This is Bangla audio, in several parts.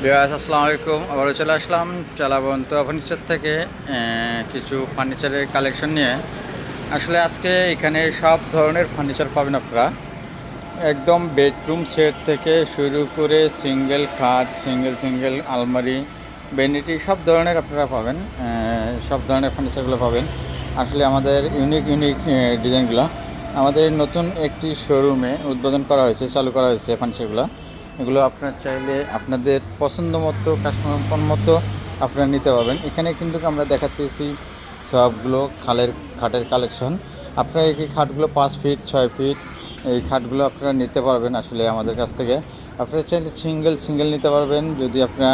বিয়াস আসসালামু আলাইকুম। আবারও চলে আসলাম চালাবন্ত ফার্নিচার থেকে কিছু ফার্নিচারের কালেকশন নিয়ে। আসলে আজকে এখানে সব ধরনের ফার্নিচার পাবেন আপনারা। একদম বেডরুম সেট থেকে শুরু করে সিঙ্গেল খাট, সিঙ্গেল আলমারি, ভ্যানিটি সব ধরনের আপনারা পাবেন। সব ধরনের ফার্নিচারগুলো পাবেন। আসলে আমাদের ইউনিক ডিজাইনগুলো আমাদের নতুন একটি শোরুমে উদ্বোধন করা হয়েছে, চালু করা হয়েছে ফার্নিচারগুলো। এগুলো আপনারা চাইলে আপনাদের পছন্দ মতো, কাস্টমার মতো আপনারা নিতে পারবেন। এখানে কিন্তু আমরা দেখাতেছি সবগুলো খাটের কালেকশন। আপনারা এই খাটগুলো 5 ফিট 6 ফিট এই খাটগুলো আপনারা নিতে পারবেন আসলে আমাদের কাছ থেকে। আপনারা চাইলে সিঙ্গেল নিতে পারবেন। যদি আপনারা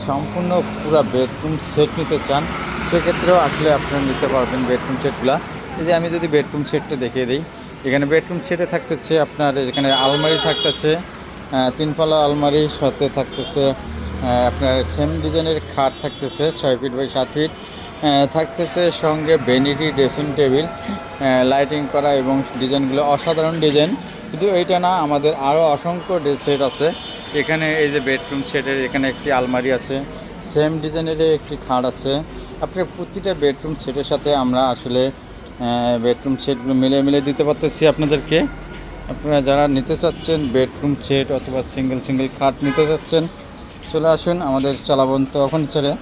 সম্পূর্ণ পুরো বেডরুম সেট নিতে চান সেক্ষেত্রেও আসলে আপনারা নিতে পারবেন বেডরুম সেটগুলো। এই যে আমি যদি বেডরুম সেটটা দেখিয়ে দিই, এখানে বেডরুম সেটে থাকতেছে আপনার, এখানে আলমারি থাকতেছে 3 পাল্লা আলমারির সাথে থাকতেছে আপনার সেম ডিজাইনের খাট থাকতেছে 6 ফিট বাই 7 ফিট থাকতেছে, সঙ্গে ভ্যানিটি ড্রেসিং টেবিল লাইটিং করা এবং ডিজাইনগুলো অসাধারণ ডিজাইন। শুধু এইটা না, আমাদের আরও অসংখ্য সেট আছে। এখানে এই যে বেডরুম সেটের এখানে একটি আলমারি আছে, সেম ডিজাইনের একটি খাট আছে। আপনার প্রতিটা বেডরুম সেটের সাথে আমরা আসলে বেডরুম সেটগুলো মিলে দিতে পারতেছি আপনাদেরকে। আপনারা যারা নিতে চাচ্ছেন বেডরুম সেট অথবা সিঙ্গেল খাট নিতে চাচ্ছেন, চলে আসুন আমাদের চালাবন্ত ফার্নিচারে।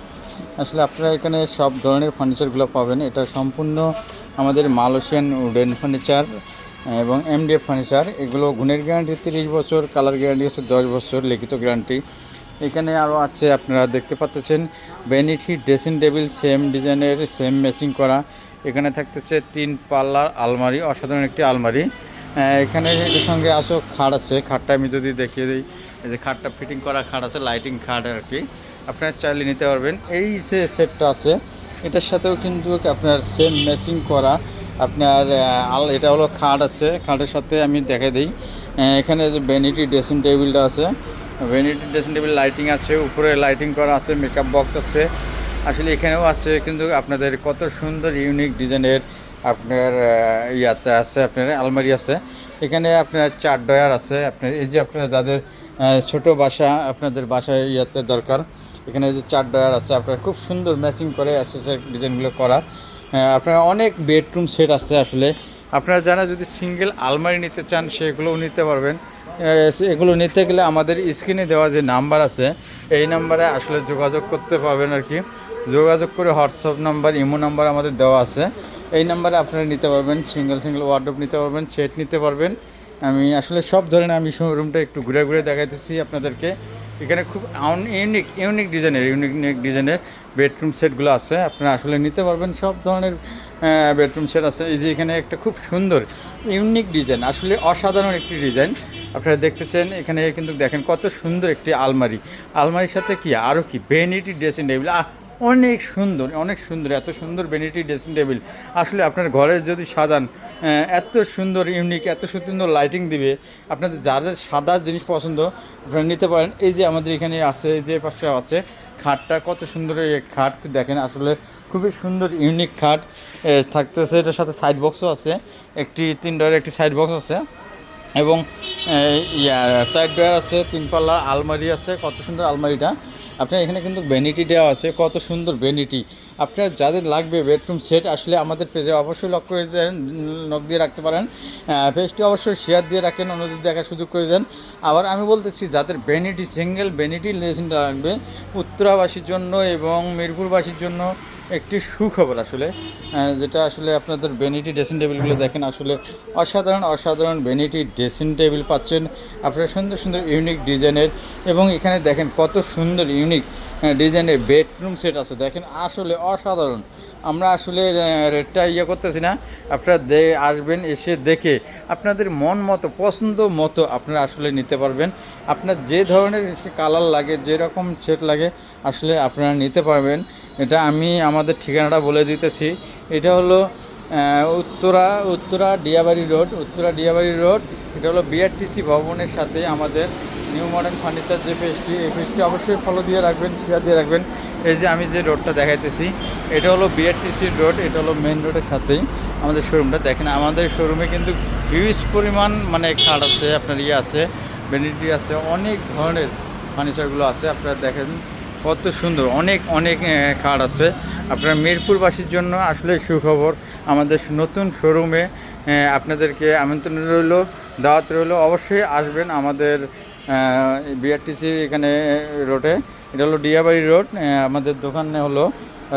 আসলে আপনারা এখানে সব ধরনের ফার্নিচারগুলো পাবেন। এটা সম্পূর্ণ আমাদের মালয়েশিয়ান উডেন ফার্নিচার এবং এমডিএফ ফার্নিচার। এগুলো গুণের গ্যারান্টি 30 বছর, কালার গ্যারান্টি আছে 10 বছর, লিখিত গ্যারান্টি। এখানে আরও আছে, আপনারা দেখতে পাচ্ছেন ভ্যানিটি ড্রেসিং টেবিল, সেম ডিজাইনের, সেম ম্যাচিং করা। এখানে থাকতেছে 3 পাল্লার আলমারি, অসাধারণ একটি আলমারি। এখানে এর সঙ্গে আসো খাট আছে। খাটটা আমি যদি দেখিয়ে দিই, এই যে খাটটা ফিটিং করা খাট আছে, লাইটিং খাট আর কি। আপনারা চাইলে নিতে পারবেন। এই যে সেটটা আছে এটার সাথেও কিন্তু আপনার সেম ম্যাচিং করা আপনার এটা হলো খাট আছে। খাটের সাথে আমি দেখাই দিই, এখানে যে ভ্যানিটি ড্রেসিং টেবিলটা আছে, ভ্যানিটি ড্রেসিং টেবিল লাইটিং আছে, উপরে লাইটিং করা আছে, মেকআপ বক্স আছে। আসলে এখানেও আছে কিন্তু আপনাদের কত সুন্দর ইউনিক ডিজাইনের আপনার ইয়াতে আছে, আপনার আলমারি আছে। এখানে আপনার 4 ডয়ার আছে। আপনার এই যে আপনারা যাদের ছোট বাসা, আপনাদের বাসায় ইয়াতে দরকার, এখানে যে 4 ডয়ার আছে। আপনার খুব সুন্দর ম্যাচিং করে এসএসের ডিজাইনগুলো করা। আপনার অনেক বেডরুম সেট আছে। আসলে আপনারা যারা যদি সিঙ্গেল আলমারি নিতে চান সেগুলোও নিতে পারবেন। এগুলো নিতে গেলে আমাদের স্ক্রিনে দেওয়া যে নাম্বার আছে এই নাম্বারে আসলে যোগাযোগ করতে পারবেন আর কি। যোগাযোগ করে হোয়াটসঅ্যাপ নাম্বার, ইমো নাম্বার আমাদের দেওয়া আছে। এই নাম্বারে আপনারা নিতে পারবেন, সিঙ্গেল ওয়ার্ডরোব নিতে পারবেন, সেট নিতে পারবেন। আমি আসলে সব ধরনের আমি শোরুমটা একটু ঘুরে দেখাইতেছি আপনাদেরকে। এখানে খুব ইউনিক ডিজাইনের বেডরুম সেটগুলো আছে। আপনারা আসলে নিতে পারবেন, সব ধরনের বেডরুম সেট আছে। এই যে এখানে একটা খুব সুন্দর ইউনিক ডিজাইন, আসলে অসাধারণ একটি ডিজাইন আপনারা দেখতেছেন। এখানে কিন্তু দেখেন কত সুন্দর একটি আলমারির সাথে কি আরও কি ভ্যানিটি ড্রেসিং টেবিল, অনেক সুন্দর এত সুন্দর ভ্যানিটি ড্রেসিং টেবিল। আসলে আপনার ঘরে যদি সাজান এত সুন্দর ইউনিক, এত সুন্দর লাইটিং দিবে। আপনাদের যাদের সাদা জিনিস পছন্দ আপনারা নিতে পারেন। এই যে আমাদের এখানে আছে, এই যে পাশে আছে খাটটা, কত সুন্দর এই খাট দেখেন। আসলে খুবই সুন্দর ইউনিক খাট থাকতেছে। এটার সাথে সাইড বক্সও আছে, একটি 3 ডয়ারের একটি সাইড বক্স আছে এবং সাইড ডয়ার আছে, 3 পাল্লা আলমারি আছে। কত সুন্দর আলমারিটা। আপনার এখানে কিন্তু ভ্যানিটি দেওয়া আছে, কত সুন্দর ভ্যানিটি। আপনার যাদের লাগবে বেডরুম সেট আসলে আমাদের পেজে অবশ্যই লক দিয়ে রাখতে পারেন। পেজটি অবশ্যই শেয়ার দিয়ে রাখেন, অন্যদের দেখার সুযোগ করে দেন। আবার আমি বলতেছি যাদের ভ্যানিটি সিঙ্গেল ভ্যানিটি ড্রেসিংটা লাগবে উত্তরাবাসীর জন্য এবং মিরপুরবাসীর জন্য একটি সুখবর আসলে, যেটা আসলে আপনাদের ভ্যানিটি ড্রেসিং টেবিলগুলো দেখেন। আসলে অসাধারণ ভ্যানিটি ড্রেসিং টেবিল পাচ্ছেন আপনারা, সুন্দর ইউনিক ডিজাইনের। এবং এখানে দেখেন কত সুন্দর ইউনিক ডিজাইনের বেডরুম সেট আছে দেখেন, আসলে অসাধারণ। আমরা আসলে রেটটা করতেছি না, আপনারা আসবেন, এসে দেখে আপনাদের মন মতো পছন্দ মতো আপনারা আসলে নিতে পারবেন। আপনার যে ধরনের কালার লাগে, যেরকম সেট লাগে আসলে আপনারা নিতে পারবেন। এটা আমি আমাদের ঠিকানাটা বলে দিতেছি। এটা হলো উত্তরা ডিয়াবাড়ি রোড। এটা হলো বিআরটিসি ভবনের সাথে আমাদের নিউ মডার্ন ফার্নিচার যে পেজটি, এই পেজটি অবশ্যই ফলো দিয়ে রাখবেন, শেয়ার দিয়ে রাখবেন। এই যে আমি যে রোডটা দেখাইতেছি এটা হলো বিআরটিসি রোড, এটা হলো মেন রোডের সাথেই আমাদের শোরুমটা। দেখেন আমাদের শোরুমে কিন্তু হিউজ পরিমাণ খাট আছে, আপনার আছে ভ্যানিটি আছে, অনেক ধরনের ফার্নিচারগুলো আছে। আপনারা দেখেন কত সুন্দর, অনেক অনেক খাট আছে। আপনার মিরপুরবাসীর জন্য আসলে সুখবর, আমাদের নতুন শোরুমে আপনাদেরকে আমন্ত্রণ রইল, দাওয়াত রইল, অবশ্যই আসবেন আমাদের বিআরটিসির এখানে রোডে। এটা হলো ডিয়াবাড়ি রোড। আমাদের দোকানে হলো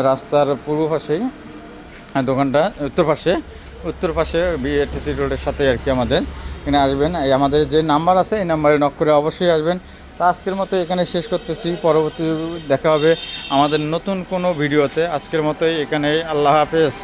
রাস্তার পূর্ব পাশেই দোকানটা, উত্তর পাশে বিআরটিসি রোডের সাথে আর কি। আমাদের এখানে আসবেন, এই আমাদের যে নাম্বার আছে এই নাম্বারে নক করে অবশ্যই আসবেন। তো আজকের মতো এখানে শেষ করতেছি, পরবর্তী দেখা হবে আমাদের নতুন কোনো ভিডিওতে। আজকের মতোই এখানে, আল্লাহ হাফেজ।